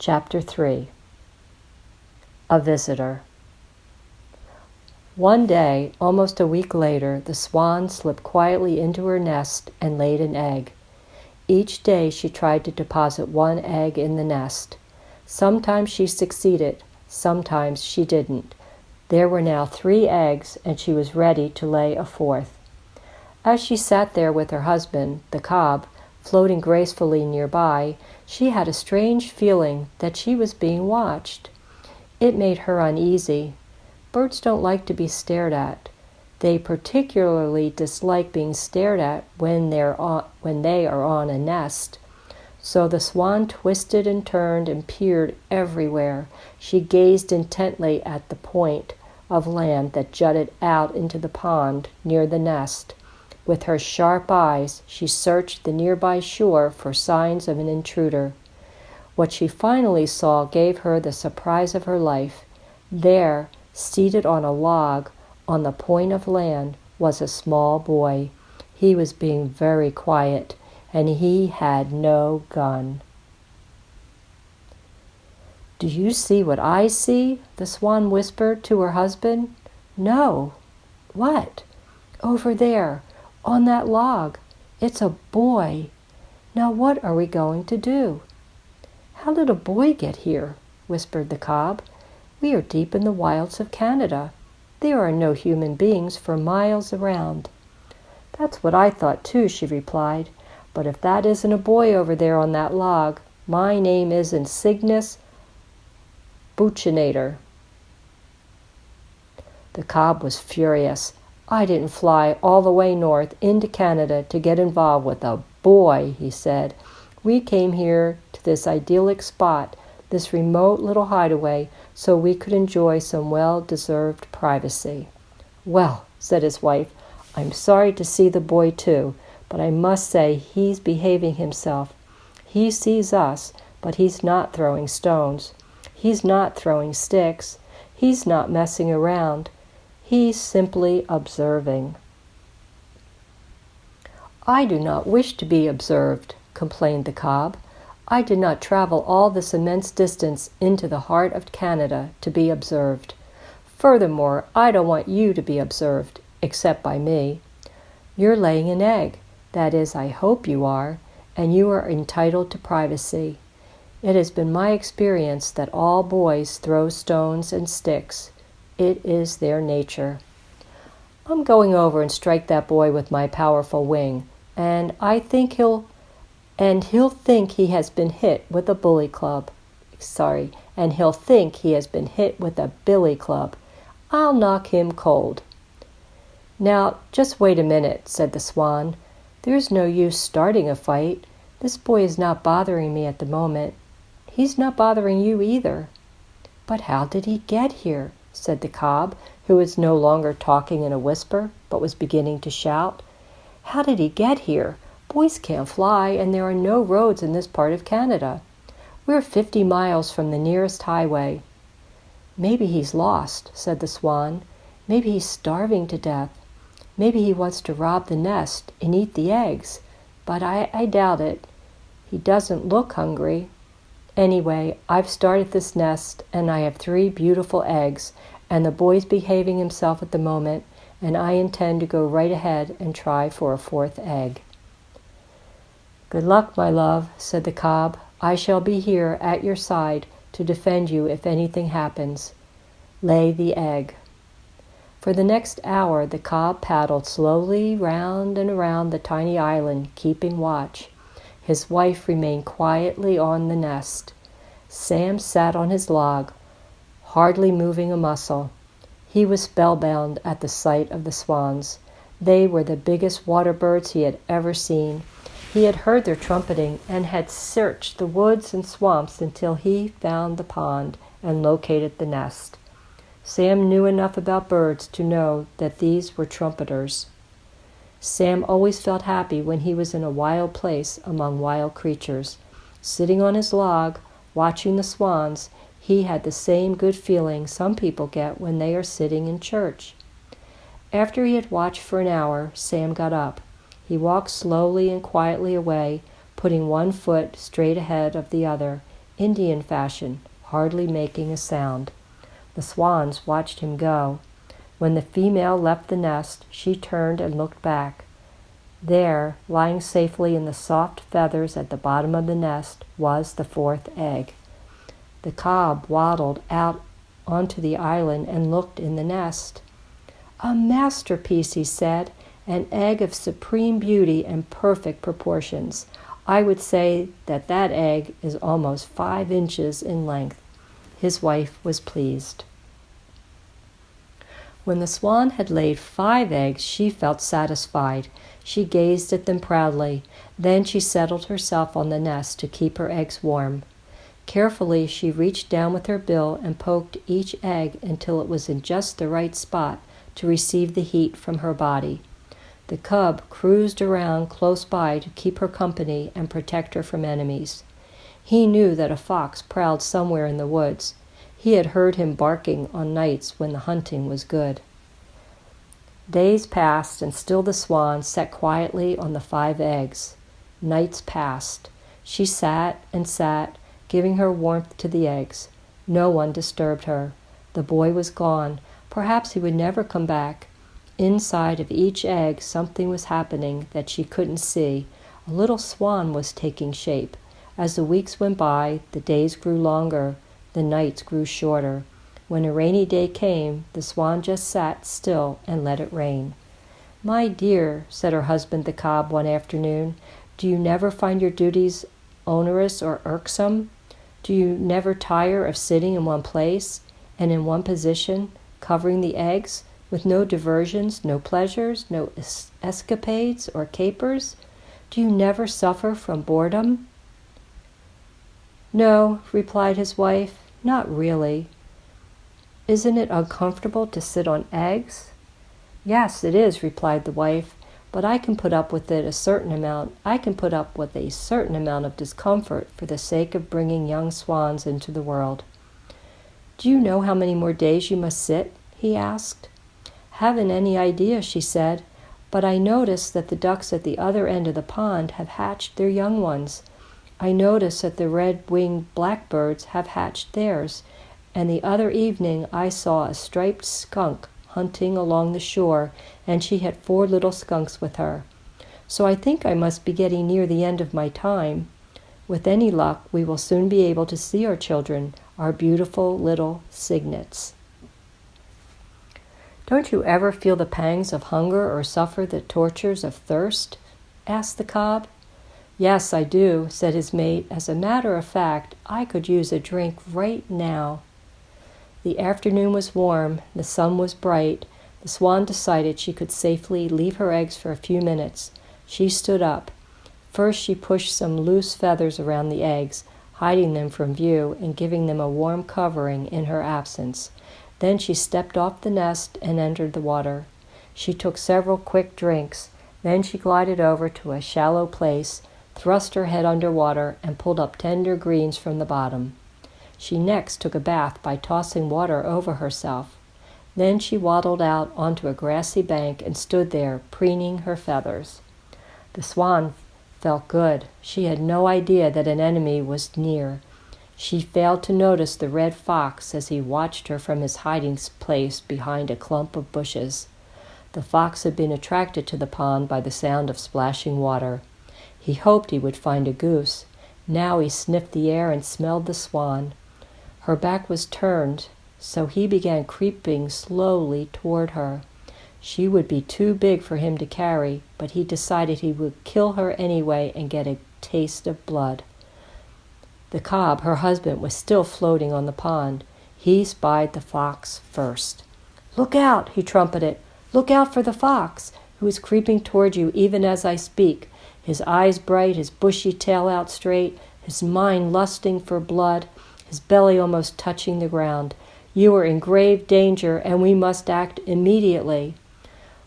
Chapter 3. A Visitor. One day, almost a week later, the swan slipped quietly into her nest and laid an egg. Each day she tried to deposit one egg in the nest. Sometimes she succeeded, sometimes she didn't. There were now 3 eggs, and she was ready to lay a 4th. As she sat there with her husband, the cob, floating gracefully nearby, she had a strange feeling that she was being watched. It made her uneasy. Birds don't like to be stared at. They particularly dislike being stared at when they are on a nest. So the swan twisted and turned and peered everywhere. She gazed intently at the point of land that jutted out into the pond near the nest. With her sharp eyes, she searched the nearby shore for signs of an intruder. What she finally saw gave her the surprise of her life. There, seated on a log on the point of land, was a small boy. He was being very quiet, and he had no gun. "Do you see what I see?" the swan whispered to her husband. "No." "What?" "Over there, on that log. It's a boy. Now what are we going to do?" "How did a boy get here?" whispered the cob. "We are deep in the wilds of Canada. There are no human beings for miles around." "That's what I thought too," she replied. "But if that isn't a boy over there on that log, my name isn't Cygnus Buchinator." The cob was furious. "I didn't fly all the way north into Canada to get involved with a boy," he said. "We came here to this idyllic spot, this remote little hideaway, so we could enjoy some well-deserved privacy." "Well," said his wife, "I'm sorry to see the boy too, but I must say he's behaving himself. He sees us, but he's not throwing stones. He's not throwing sticks. He's not messing around. He's simply observing." "I do not wish to be observed," complained the cob. "I did not travel all this immense distance into the heart of Canada to be observed. Furthermore, I don't want you to be observed, except by me. You're laying an egg. That is, I hope you are, and you are entitled to privacy. It has been my experience that all boys throw stones and sticks. It is their nature. I'm going over and strike that boy with my powerful wing, and he'll think he has been hit with a billy club. I'll knock him cold." "Now, just wait a minute," said the swan. "There's no use starting a fight. This boy is not bothering me at the moment. He's not bothering you either." "But how did he get here?" said the cob, who was no longer talking in a whisper, but was beginning to shout. "How did he get here? Boys can't fly, and there are no roads in this part of Canada. We're 50 miles from the nearest highway." "Maybe he's lost," said the swan. "Maybe he's starving to death. Maybe he wants to rob the nest and eat the eggs, but I doubt it. He doesn't look hungry. Anyway, I've started this nest, and I have 3 beautiful eggs, and the boy's behaving himself at the moment, and I intend to go right ahead and try for a 4th egg." "Good luck, my love," said the cob. "I shall be here at your side to defend you if anything happens. Lay the egg." For the next hour, the cob paddled slowly round and around the tiny island, keeping watch. His wife remained quietly on the nest. Sam sat on his log, hardly moving a muscle. He was spellbound at the sight of the swans. They were the biggest water birds he had ever seen. He had heard their trumpeting and had searched the woods and swamps until he found the pond and located the nest. Sam knew enough about birds to know that these were trumpeters. Sam always felt happy when he was in a wild place among wild creatures. Sitting on his log, watching the swans, he had the same good feeling some people get when they are sitting in church. After he had watched for an hour, Sam got up. He walked slowly and quietly away, putting one foot straight ahead of the other. Indian fashion, hardly making a sound. The swans watched him go. When the female left the nest, she turned and looked back. There, lying safely in the soft feathers at the bottom of the nest, was the fourth egg. The cob waddled out onto the island and looked in the nest. "A masterpiece," he said, "an egg of supreme beauty and perfect proportions. I would say that that egg is almost 5 inches in length." His wife was pleased. When the swan had laid 5 eggs, she felt satisfied. She gazed at them proudly. Then she settled herself on the nest to keep her eggs warm. Carefully, she reached down with her bill and poked each egg until it was in just the right spot to receive the heat from her body. The cub cruised around close by to keep her company and protect her from enemies. He knew that a fox prowled somewhere in the woods. He had heard him barking on nights when the hunting was good. Days passed, and still the swan sat quietly on the 5 eggs. Nights passed. She sat and sat, giving her warmth to the eggs. No one disturbed her. The boy was gone. Perhaps he would never come back. Inside of each egg, something was happening that she couldn't see. A little swan was taking shape. As the weeks went by, the days grew longer. The nights grew shorter. When a rainy day came, the swan just sat still and let it rain. "My dear," said her husband the cob one afternoon, "do you never find your duties onerous or irksome? Do you never tire of sitting in one place and in one position, covering the eggs, with no diversions, no pleasures, no escapades or capers? Do you never suffer from boredom?" "No," replied his wife, "not really." "Isn't it uncomfortable to sit on eggs?" "Yes, it is," replied the wife, "but I can put up with a certain amount of discomfort for the sake of bringing young swans into the world." "Do you know how many more days you must sit?" he asked. "Haven't any idea," she said, "but I notice that the ducks at the other end of the pond have hatched their young ones. I notice that the red-winged blackbirds have hatched theirs, and the other evening I saw a striped skunk hunting along the shore, and she had 4 little skunks with her. So I think I must be getting near the end of my time. With any luck, we will soon be able to see our children, our beautiful little cygnets." "Don't you ever feel the pangs of hunger or suffer the tortures of thirst?" asked the cob. "Yes, I do," said his mate. "As a matter of fact, I could use a drink right now." The afternoon was warm, the sun was bright. The swan decided she could safely leave her eggs for a few minutes. She stood up. First she pushed some loose feathers around the eggs, hiding them from view and giving them a warm covering in her absence. Then she stepped off the nest and entered the water. She took several quick drinks. Then she glided over to a shallow place, thrust her head under water, and pulled up tender greens from the bottom. She next took a bath by tossing water over herself. Then she waddled out onto a grassy bank and stood there, preening her feathers. The swan felt good. She had no idea that an enemy was near. She failed to notice the red fox as he watched her from his hiding place behind a clump of bushes. The fox had been attracted to the pond by the sound of splashing water. He hoped he would find a goose. Now he sniffed the air and smelled the swan. Her back was turned, so he began creeping slowly toward her. She would be too big for him to carry, but he decided he would kill her anyway and get a taste of blood. The cob, her husband, was still floating on the pond. He spied the fox first. "Look out," he trumpeted. "Look out for the fox, who is creeping toward you even as I speak. His eyes bright, his bushy tail out straight, his mind lusting for blood, his belly almost touching the ground. You are in grave danger, and we must act immediately."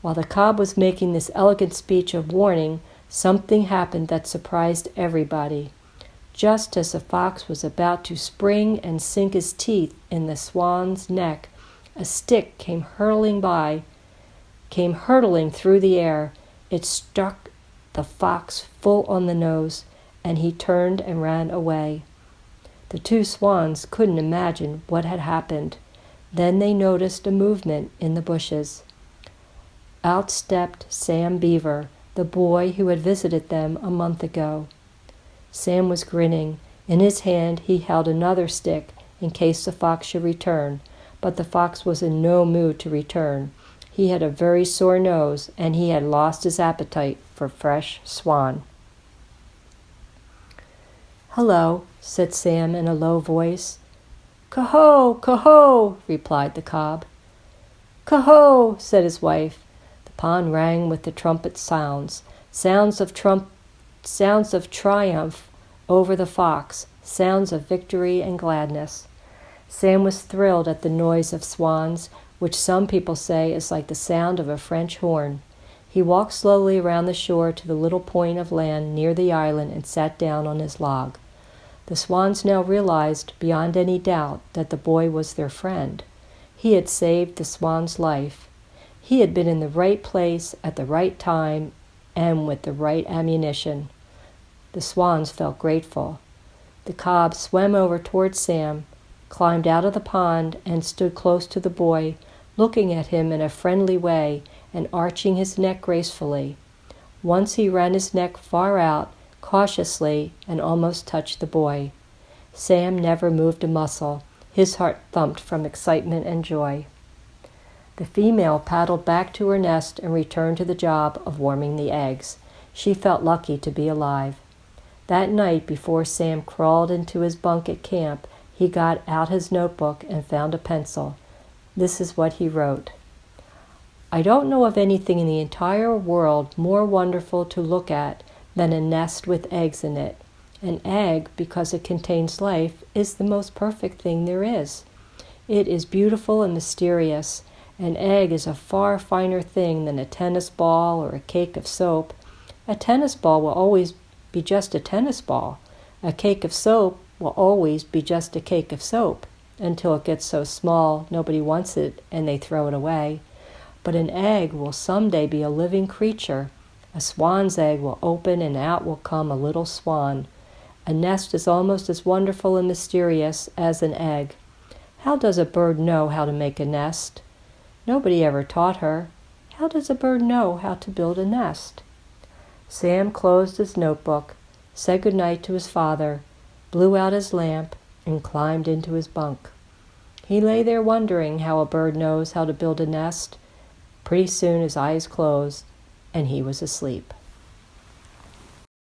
While the cob was making this elegant speech of warning, something happened that surprised everybody. Just as the fox was about to spring and sink his teeth in the swan's neck, a stick came hurtling through the air. It struck the fox full on the nose, and he turned and ran away. The two swans couldn't imagine what had happened. Then they noticed a movement in the bushes. Out stepped Sam Beaver, the boy who had visited them a month ago. Sam was grinning. In his hand he held another stick in case the fox should return, but the fox was in no mood to return. He had a very sore nose, and he had lost his appetite for fresh swan. "Hello," said Sam in a low voice. "Coho, coho," replied the cob. "Coho," said his wife. The pond rang with the trumpet sounds of triumph over the fox, sounds of victory and gladness. Sam was thrilled at the noise of swans, which some people say is like the sound of a French horn. He walked slowly around the shore to the little point of land near the island and sat down on his log. The swans now realized beyond any doubt that the boy was their friend. He had saved the swan's life. He had been in the right place at the right time and with the right ammunition. The swans felt grateful. The cob swam over toward Sam, climbed out of the pond, and stood close to the boy, looking at him in a friendly way and arching his neck gracefully. Once he ran his neck far out, cautiously, and almost touched the boy. Sam never moved a muscle. His heart thumped from excitement and joy. The female paddled back to her nest and returned to the job of warming the eggs. She felt lucky to be alive. That night, before Sam crawled into his bunk at camp, he got out his notebook and found a pencil. This is what he wrote. "I don't know of anything in the entire world more wonderful to look at than a nest with eggs in it. An egg, because it contains life, is the most perfect thing there is. It is beautiful and mysterious. An egg is a far finer thing than a tennis ball or a cake of soap. A tennis ball will always be just a tennis ball. A cake of soap will always be just a cake of soap, until it gets so small nobody wants it and they throw it away. But an egg will someday be a living creature. A swan's egg will open and out will come a little swan. A nest is almost as wonderful and mysterious as an egg. How does a bird know how to make a nest? Nobody ever taught her. How does a bird know how to build a nest?" Sam closed his notebook, said good night to his father, blew out his lamp, and climbed into his bunk. He lay there wondering how a bird knows how to build a nest. Pretty soon his eyes closed, and he was asleep.